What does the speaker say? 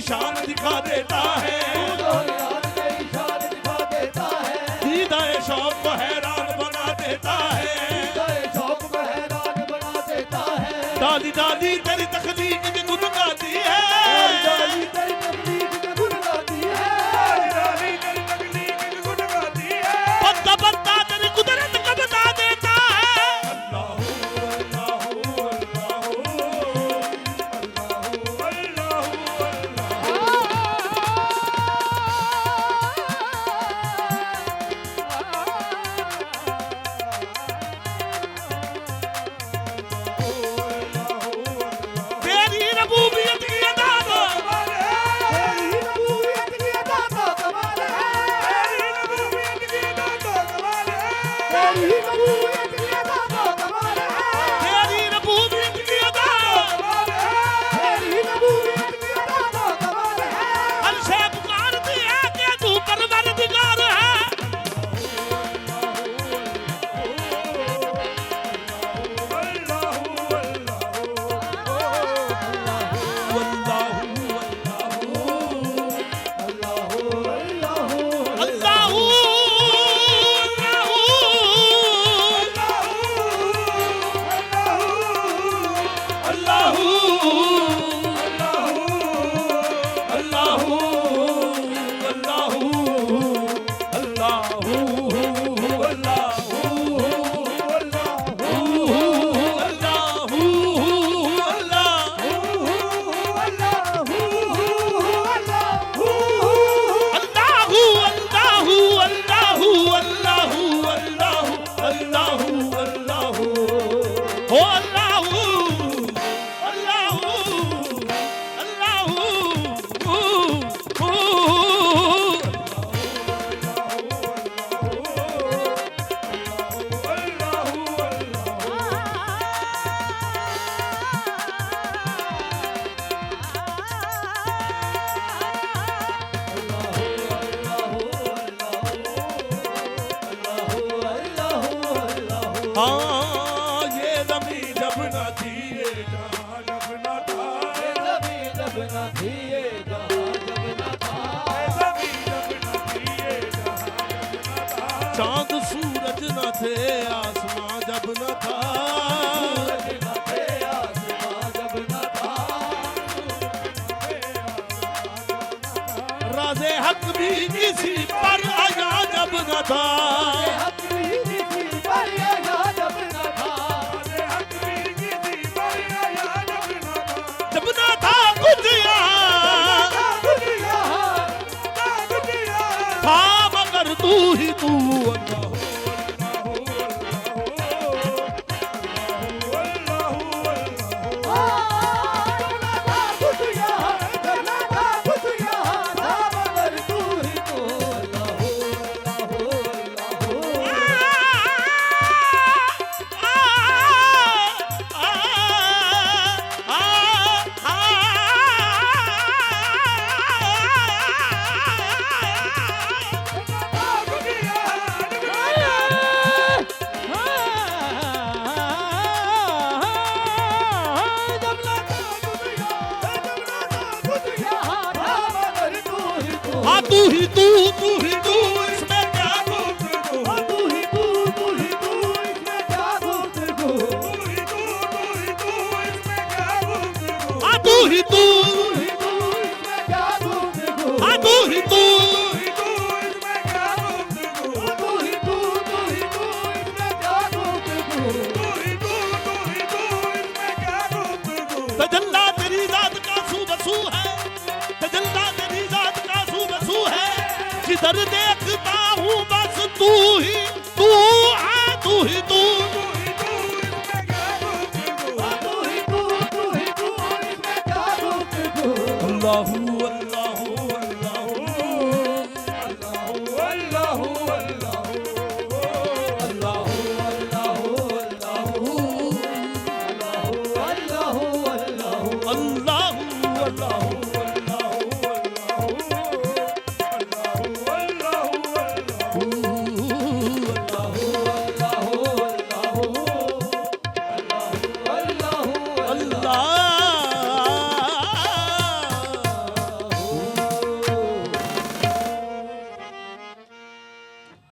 शान दिखा देता है, दीदाए शौक को हैरान बना देता है, दादी दादी तेरी तकलीफ की गुन गाती है, बंदा बंदा तेरी कुदरत का बता देता है। तेरी रबूबियत की अदा को तेरी रबूबियत की अदा हर शे पुकारती है कि तू परवरदिगार है। हाँ ये ज़मीं जब न थी ये जहां जब न था, ये ज़मीं जब न थी ये जहां जब न था, ये ज़मीं जब न थी ये जहां जब न था, चांद सूरज न थे आसमां जब न था, सूरज न थे आसमां जब न था, राज़े हक भी किसी पर आया जब न था, जब ना था कुछ यहाँ था मगर तू ही तू। हाँ तू ही तू इसमें क्या गुफ्तगू, हाँ तू ही तू इसमें क्या गुफ्तगू, हाँ तू ही तू इसमें क्या गुफ्तगू, हाँ तू ही तू इसमें क्या गुफ्तगू, हाँ तू ही तू इसमें क्या गुफ्तगू, तजल्ला तेरी जात का सूबसू है, तजल्ला तेरी जात का सूबसू है, जिधर देखता हूँ बस तू ही तू है, तू ही तू इसमें क्या गुफ्तगू, हाँ तू ही तू इसमें क्या गुफ्तगू, अल्लाह